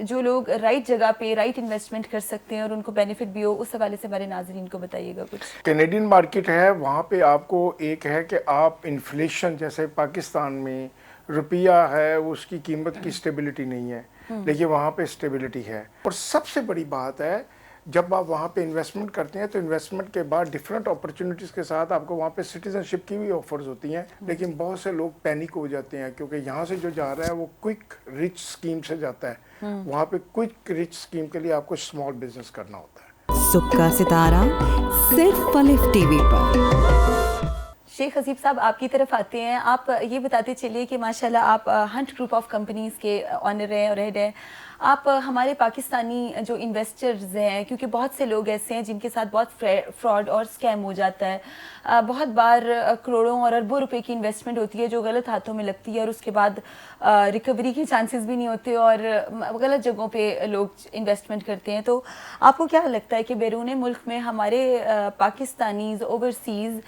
جو لوگ رائٹ جگہ پہ رائٹ انویسٹمنٹ کر سکتے ہیں اور ان کو بینیفٹ بھی ہو، اس حوالے سے ہمارے ناظرین کو بتائیے گا کچھ. کینیڈین مارکیٹ ہے، وہاں پہ آپ کو ایک ہے کہ آپ انفلیشن جیسے پاکستان میں روپیہ ہے اس کی قیمت کی اسٹیبلٹی نہیں ہے، لیکن وہاں پہ اسٹیبلٹی ہے. اور سب سے بڑی بات ہے جب آپ وہاں پہ انویسٹمنٹ کرتے ہیں تو انویسٹمنٹ کے بعد ڈفرینٹ اپرچونیٹیز کے ساتھ آپ کو وہاں پہ سٹیزن شپ کی بھی آفرز ہوتی ہیں، لیکن بہت سے لوگ پینک ہو جاتے ہیں کیونکہ یہاں سے جو جا رہا ہے وہ کوئک رچ اسکیم سے جاتا ہے. وہاں پہ کوئک رچ اسکیم کے لیے آپ کو اسمال بزنس کرنا ہوتا ہے. صبح کا ستارہ صرف الف ٹی وی پر. شیخ حسیب صاحب آپ کی طرف آتے ہیں. آپ یہ بتاتے چلیے کہ ماشاءاللہ آپ ہنٹ گروپ آف کمپنیز کے آنر ہیں اور ہیڈ ہیں. آپ ہمارے پاکستانی جو انویسٹرز ہیں، کیونکہ بہت سے لوگ ایسے ہیں جن کے ساتھ بہت فراڈ اور اسکیم ہو جاتا ہے، بہت بار کروڑوں اور اربوں روپے کی انویسٹمنٹ ہوتی ہے جو غلط ہاتھوں میں لگتی ہے اور اس کے بعد ریکوری کے چانسز بھی نہیں ہوتے اور غلط جگہوں پہ لوگ انویسٹمنٹ کرتے ہیں. تو آپ کو کیا لگتا ہے کہ بیرون ملک میں ہمارے پاکستانیز اوورسیز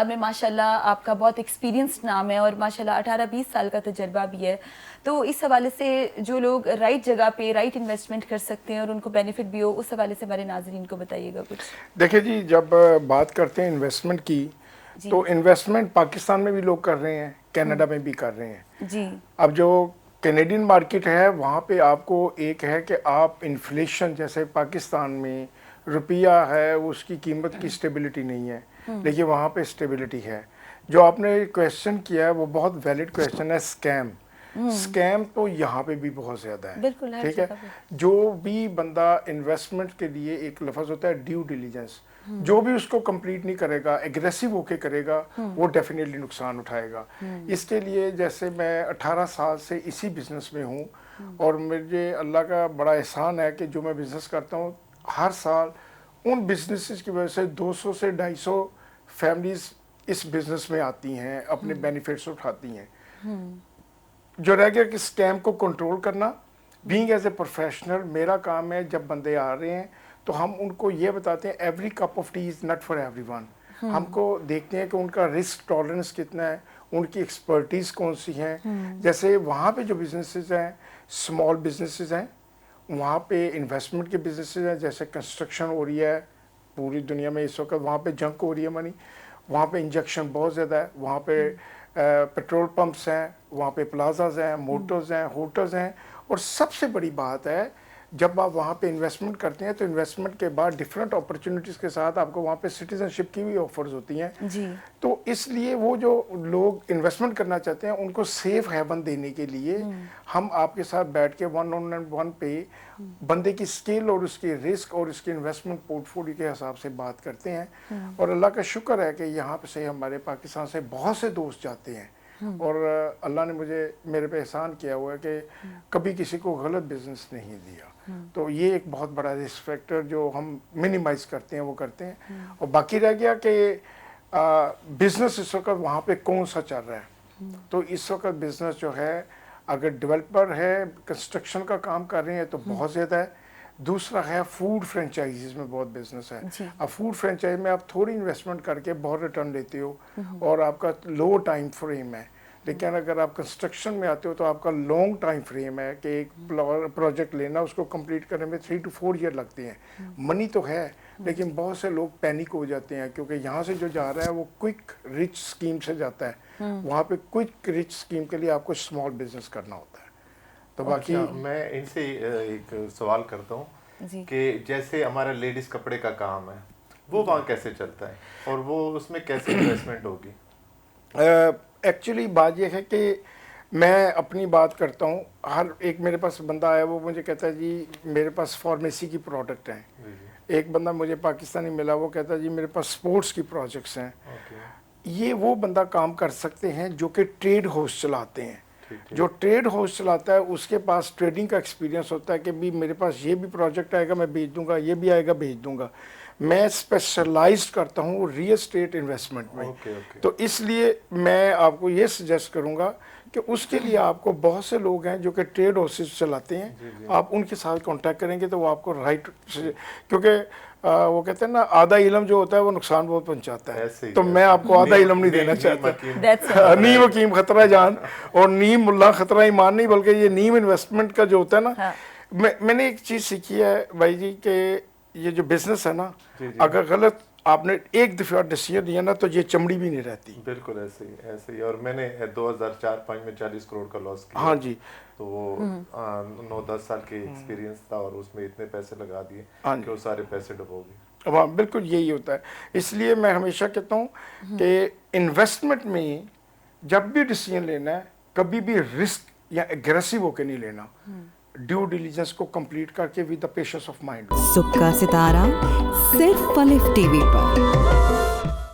میں ماشاءاللہ آپ کا بہت ایکسپیرینس نام ہے اور ماشاءاللہ 18-20 سال کا تجربہ بھی ہے، تو اس حوالے سے جو لوگ رائٹ جگہ پہ رائٹ انویسٹمنٹ کر سکتے ہیں اور ان کو بینیفٹ بھی ہو، اس حوالے سے ہمارے ناظرین کو بتائیے گا کچھ. دیکھیں جی، جب بات کرتے ہیں انویسٹمنٹ کی تو انویسٹمنٹ پاکستان میں بھی لوگ کر رہے ہیں، کینیڈا میں بھی کر رہے ہیں. جی. اب جو کینیڈین مارکیٹ ہے وہاں پہ آپ کو ایک ہے کہ آپ انفلیشن جیسے پاکستان میں روپیہ ہے اس کی قیمت کی اسٹیبلٹی نہیں ہے، لیکن وہاں پہ اسٹیبلٹی ہے. جو آپ نے کویشچن کیا ہے وہ بہت ویلڈ کویشچن ہے. اسکیم تو یہاں پہ بھی بہت زیادہ ہے. ٹھیک ہے، جو بھی بندہ انویسٹمنٹ کے لیے ایک لفظ ہوتا ہے ڈیو ڈیلیجنس، جو بھی اس کو کمپلیٹ نہیں کرے گا، ایگریسو ہو کے کرے گا، وہ ڈیفینیٹلی نقصان اٹھائے گا. اس کے لیے جیسے میں 18 سال سے اسی بزنس میں ہوں اور مجھے اللہ کا بڑا احسان ہے کہ جو میں بزنس کرتا ہوں ہر سال ان بزنسز کی وجہ سے 200 سے 250 فیملیز اس بزنس میں آتی ہیں، اپنے بینیفٹس اٹھاتی ہیں. جو رہ گیا کہ اسکیم کو کنٹرول کرنا، بینگ ایز اے پروفیشنل میرا کام ہے. جب بندے آ رہے ہیں تو ہم ان کو یہ بتاتے ہیں every cup of T is not for every one. ہم کو دیکھتے ہیں کہ ان کا رسک ٹالرنس کتنا ہے، ان کی ایکسپرٹیز کون سی ہیں. جیسے وہاں پہ جو بزنسز ہیں اسمال بزنسز ہیں، وہاں پہ انویسٹمنٹ کے بزنسز ہیں، جیسے کنسٹرکشن ہو رہی ہے پوری دنیا میں اس وقت، وہاں پہ جنک ہو رہی ہے منی، وہاں پہ انجیکشن بہت زیادہ ہے. وہاں پہ پیٹرول پمپس ہیں، وہاں پہ پلازاز ہیں، موٹرز ہیں، ہوٹلز ہیں. اور سب سے بڑی بات ہے جب آپ وہاں پہ انویسٹمنٹ کرتے ہیں تو انویسٹمنٹ کے بعد ڈفرینٹ اپرچونیٹیز کے ساتھ آپ کو وہاں پہ سٹیزن شپ کی بھی آفرز ہوتی ہیں. تو اس لیے وہ جو لوگ انویسٹمنٹ کرنا چاہتے ہیں ان کو سیف ہیون دینے کے لیے ہم آپ کے ساتھ بیٹھ کے 1-on-1 پہ بندے کی اسکل اور اس کی رسک اور اس کی انویسٹمنٹ پورٹ فولیو کے حساب سے بات کرتے ہیں. اور اللہ کا شکر ہے کہ یہاں پہ سے ہمارے پاکستان سے بہت سے دوست جاتے ہیں اور اللہ نے میرے پہ احسان کیا ہوا ہے کہ کبھی کسی کو غلط بزنس نہیں دیا. تو یہ ایک بہت بڑا رسک فیکٹر جو ہم منیمائز کرتے ہیں وہ کرتے ہیں. اور باقی رہ گیا کہ بزنس اس وقت وہاں پہ کون سا چل رہا ہے. تو اس وقت بزنس جو ہے اگر ڈیولپر ہے کنسٹرکشن کا کام کر رہے ہیں تو بہت زیادہ ہے. دوسرا ہے فوڈ فرینچائزیز میں بہت بزنس ہے. اب فوڈ فرینچائز میں آپ تھوڑی انویسٹمنٹ کر کے بہت ریٹرن لیتے ہو اور آپ کا لو ٹائم فریم ہے. لیکن اگر آپ کنسٹرکشن میں آتے ہو تو آپ کا لانگ ٹائم فریم ہے کہ ایک پروجیکٹ لینا اس کو کمپلیٹ کرنے میں 3 to 4 ایئر لگتے ہیں. منی تو ہے لیکن بہت سے لوگ پینک ہو جاتے ہیں کیونکہ یہاں سے جو جا رہا ہے وہ کوئک رچ اسکیم سے جاتا ہے. وہاں پہ کوئک رچ اسکیم کے لیے آپ کو اسمال بزنس کرنا ہوتا ہے. تو باقی میں ان سے ایک سوال کرتا ہوں کہ جیسے ہمارا لیڈیز کپڑے کا کام ہے وہ وہاں کیسے چلتا ہے اور وہ اس میں کیسے انویسٹمنٹ ہوگی؟ ایکچولی بات یہ ہے کہ میں اپنی بات کرتا ہوں. ہر ایک میرے پاس بندہ آیا وہ مجھے کہتا ہے جی میرے پاس فارمیسی کی پروڈکٹ ہیں. ایک بندہ مجھے پاکستانی ملا وہ کہتا ہے جی میرے پاس سپورٹس کی پروجیکٹس ہیں. یہ وہ بندہ کام کر سکتے ہیں جو کہ ٹریڈ ہاؤس چلاتے ہیں. جو ٹریڈ ہاؤس چلاتا ہے اس کے پاس ٹریڈنگ کا ایکسپیرینس ہوتا ہے کہ بھی میرے پاس یہ بھی پروجیکٹ آئے گا میں بھیج دوں گا، یہ بھی آئے گا بھیج دوں گا. میں اسپیشلائزڈ کرتا ہوں ریئل اسٹیٹ انویسٹمنٹ میں. تو اس لیے میں آپ کو یہ سجیسٹ کروں گا کہ اس کے لیے آپ کو بہت سے لوگ ہیں جو کہ ٹریڈ ہاؤسز چلاتے ہیں. آپ ان کے ساتھ کانٹیکٹ کریں گے تو وہ آپ کو رائٹ، کیونکہ وہ کہتے ہیں نا آدھا علم جو ہوتا ہے وہ نقصان بہت پہنچاتا ہے. تو میں آپ کو آدھا علم نہیں دینا چاہتا. نیم حکیم خطرہ جان اور نیم ملا خطرہ ایمان نہیں، بلکہ یہ نیم انویسٹمنٹ کا جو ہوتا ہے نا میں نے ایک چیز سیکھی ہے بھائی جی کہ یہ جو بزنس ہے نا جی جی اگر غلط آپ نے ایک دفعہ ڈیسیجن لیا نا تو یہ چمڑی بھی نہیں رہتی. بالکل ایسے ہی اور میں نے 2004-05 میں 40 کروڑ کا لاس کیا. ہاں جی تو وہ 9-10 سال کے ایکسپیرینس تھا اور اس میں اتنے پیسے لگا دیے ہاں کہ وہ سارے پیسے ڈبو گئے. ہاں بالکل یہی ہوتا ہے. اس لیے میں ہمیشہ کہتا ہوں کہ انویسٹمنٹ میں جب بھی ڈیسیجن لینا ہے کبھی بھی رسک یا اگریسو ہو کے نہیں لینا. ڈیو ڈیلیجنس کو کمپلیٹ کر کے with the patience of mind. صبح کا ستارہ صرف پلف ٹی وی پر.